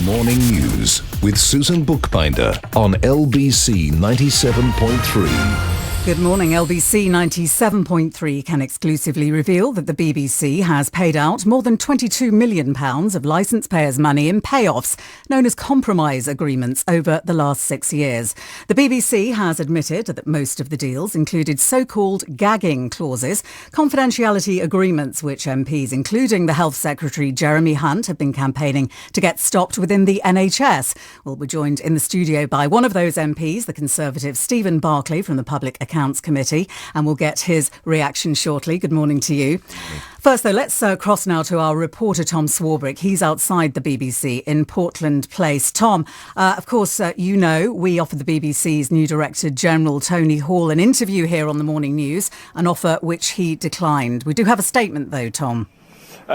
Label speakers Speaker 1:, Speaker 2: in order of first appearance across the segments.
Speaker 1: Morning News with Susan Bookbinder on Lbc 97.3.
Speaker 2: Good morning. Lbc 97.3 can exclusively reveal that the BBC has paid out more than £22 million of licence payers' money in payoffs, known as compromise agreements, over the last 6 years. The BBC has admitted that most of the deals included so-called gagging clauses, confidentiality agreements which MPs, including the Health Secretary Jeremy Hunt, have been campaigning to get stopped within the NHS. Well, we're joined in the studio by one of those MPs, the Conservative Stephen Barclay from the Public Accounts Committee, and we'll get his reaction shortly. Good morning to you. First, though, let's cross now to our reporter, Tom Swarbrick. He's outside the BBC in Portland Place. Tom, of course, you know, we offered the BBC's new Director General, Tony Hall, an interview here on the Morning News, an offer which he declined. We do have a statement, though, Tom.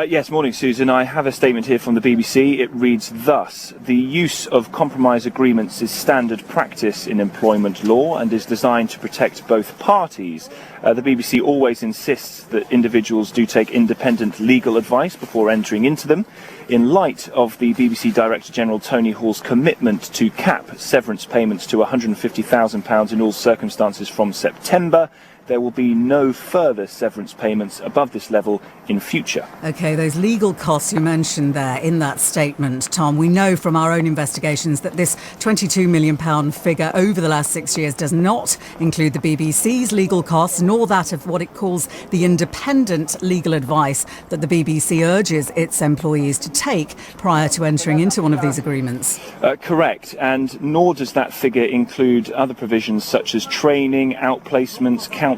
Speaker 3: Yes, morning, Susan. I have a statement here from the BBC. It reads thus: the use of compromise agreements is standard practice in employment law and is designed to protect both parties. The BBC always insists that individuals do take independent legal advice before entering into them. In light of the BBC Director General Tony Hall's commitment to cap severance payments to £150,000 in all circumstances from September, there will be no further severance payments above this level in future. OK,
Speaker 2: those legal costs you mentioned there in that statement, Tom, we know from our own investigations that this £22 million figure over the last 6 years does not include the BBC's legal costs, nor that of what it calls the independent legal advice that the BBC urges its employees to take prior to entering into one of these agreements.
Speaker 3: Correct, and nor does that figure include other provisions such as training, outplacements, counselling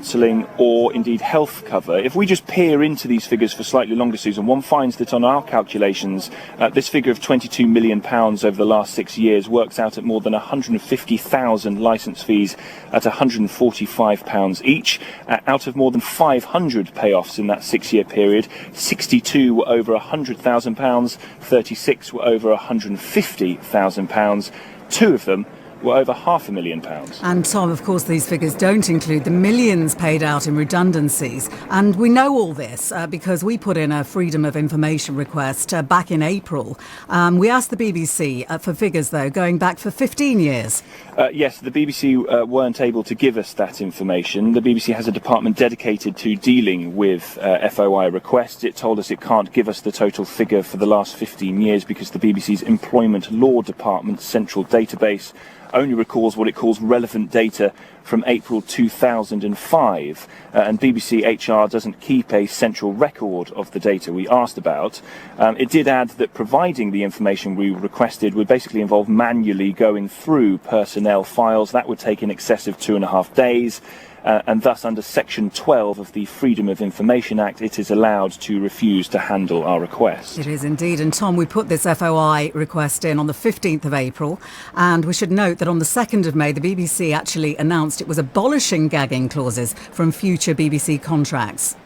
Speaker 3: or indeed health cover. If we just peer into these figures for slightly longer, Susan, one finds that on our calculations, this figure of £22 million over the last 6 years works out at more than 150,000 licence fees at £145 each. Out of more than 500 payoffs in that 6-year period, 62 were over £100,000, 36 were over £150,000. 2 of them were over £500,000.
Speaker 2: And Tom, of course, these figures don't include the millions paid out in redundancies. And we know all this because we put in a Freedom of Information request back in April. We asked the BBC for figures, though, going back for 15 years.
Speaker 3: Yes, the BBC weren't able to give us that information. The BBC has a department dedicated to dealing with FOI requests. It told us it can't give us the total figure for the last 15 years because the BBC's Employment Law Department's central database only recalls what it calls relevant data from April 2005, and BBC HR doesn't keep a central record of the data we asked about. It did add that providing the information we requested would basically involve manually going through personnel files. That would take in excess of 2.5 days. And thus, under Section 12 of the Freedom of Information Act, it is allowed to refuse to handle our request.
Speaker 2: It is indeed. And Tom, we put this FOI request in on the 15th of April. And we should note that on the 2nd of May, the BBC actually announced it was abolishing gagging clauses from future BBC contracts.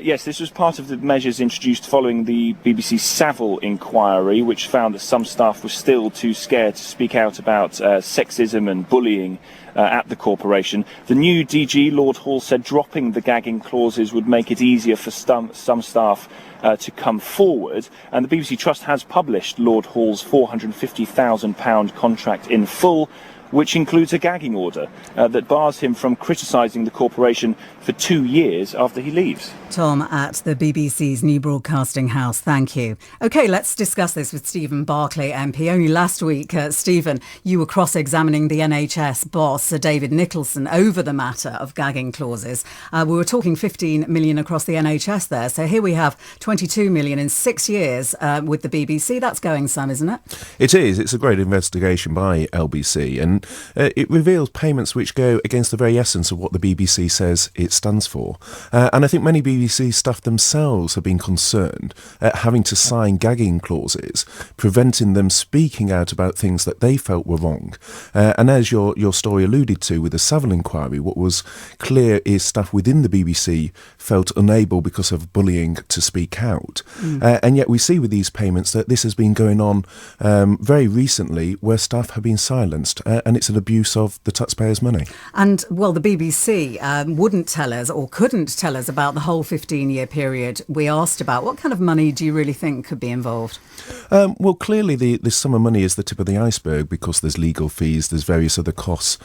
Speaker 3: Yes, this was part of the measures introduced following the BBC Savile inquiry, which found that some staff were still too scared to speak out about sexism and bullying at the corporation. The new DG, Lord Hall, said dropping the gagging clauses would make it easier for some staff to come forward, and the BBC Trust has published Lord Hall's £450,000 contract in full, which includes a gagging order that bars him from criticising the corporation for 2 years after he leaves.
Speaker 2: Tom at the BBC's new broadcasting house, thank you. OK, let's discuss this with Stephen Barclay, MP. Only last week, Stephen, you were cross-examining the NHS boss, Sir David Nicholson, over the matter of gagging clauses. We were talking 15 million across the NHS there. So here we have 22 million in 6 years with the BBC. That's going some, isn't it?
Speaker 4: It is. It's a great investigation by LBC, and it reveals payments which go against the very essence of what the BBC says it stands for. And I think many BBC staff themselves have been concerned at having to sign gagging clauses, preventing them speaking out about things that they felt were wrong. And as your story alluded to with the Savile inquiry, what was clear is staff within the BBC felt unable because of bullying to speak out. And yet we see with these payments that this has been going on very recently, where staff have been silenced. and it's an abuse of the taxpayers' money.
Speaker 2: And, well, the BBC wouldn't tell us or couldn't tell us about the whole 15-year period we asked about. What kind of money do you really think could be involved?
Speaker 4: Well, clearly the sum of money is the tip of the iceberg, because there's legal fees, there's various other costs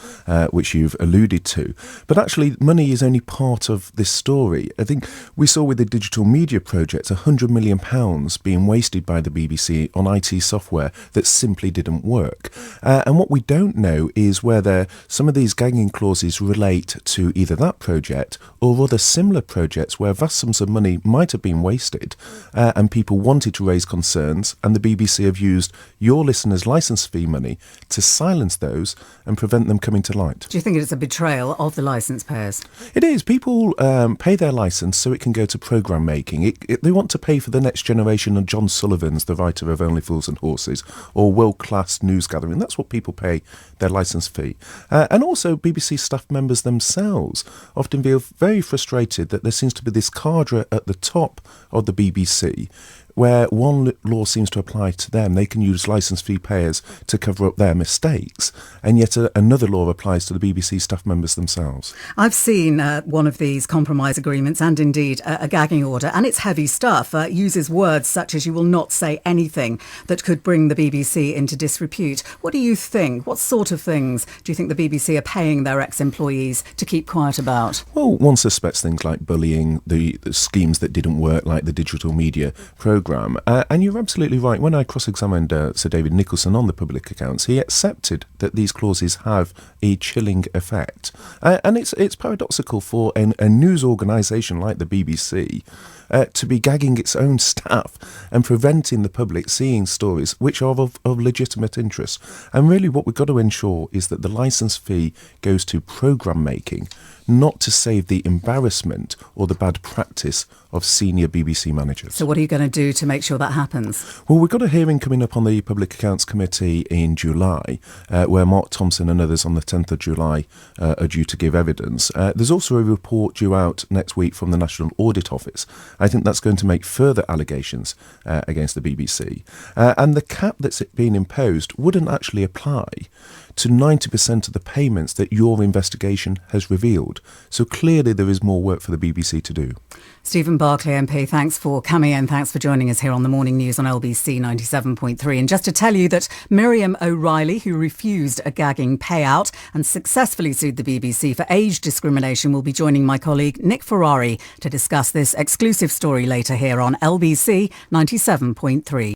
Speaker 4: which you've alluded to. But actually, money is only part of this story. I think we saw with the digital media project £100 million being wasted by the BBC on IT software that simply didn't work. And what we don't know is whether some of these gagging clauses relate to either that project or other similar projects where vast sums of money might have been wasted and people wanted to raise concerns, and the BBC have used your listeners' licence fee money to silence those and prevent them coming to light.
Speaker 2: Do you think it's a betrayal of the licence payers?
Speaker 4: It is. People pay their licence so it can go to programme making. They want to pay for the next generation of John Sullivans, the writer of Only Fools and Horses, or world-class news gathering. That's what people pay their licence fee. And also BBC staff members themselves often feel very frustrated that there seems to be this cadre at the top of the BBC where one law seems to apply to them. They can use licence fee payers to cover up their mistakes, and yet another law applies to the BBC staff members themselves.
Speaker 2: I've seen one of these compromise agreements, and indeed a gagging order, and it's heavy stuff. Uses words such as "you will not say anything that could bring the BBC into disrepute." What do you think? What sort of things do you think the BBC are paying their ex-employees to keep quiet about?
Speaker 4: Well, one suspects things like bullying, the schemes that didn't work, like the digital media programme. And you're absolutely right. When I cross-examined Sir David Nicholson on the public accounts, he accepted that these clauses have a chilling effect. And it's paradoxical for a news organisation like the BBC to be gagging its own staff and preventing the public seeing stories which are of legitimate interest. And really what we've got to ensure is that the licence fee goes to programme making, not to save the embarrassment or the bad practice of senior BBC managers.
Speaker 2: So what are you going to do to make sure that happens?
Speaker 4: Well, we've got a hearing coming up on the Public Accounts Committee in July, where Mark Thompson and others on the 10th of July are due to give evidence. There's also a report due out next week from the National Audit Office. I think that's going to make further allegations against the BBC. And the cap that's being imposed wouldn't actually apply to 90% of the payments that your investigation has revealed. So clearly there is more work for the BBC to do.
Speaker 2: Stephen Barclay MP, thanks for coming in. Thanks for joining us here on the Morning News on LBC 97.3. And just to tell you that Miriam O'Reilly, who refused a gagging payout and successfully sued the BBC for age discrimination, will be joining my colleague Nick Ferrari to discuss this exclusive story later here on LBC 97.3.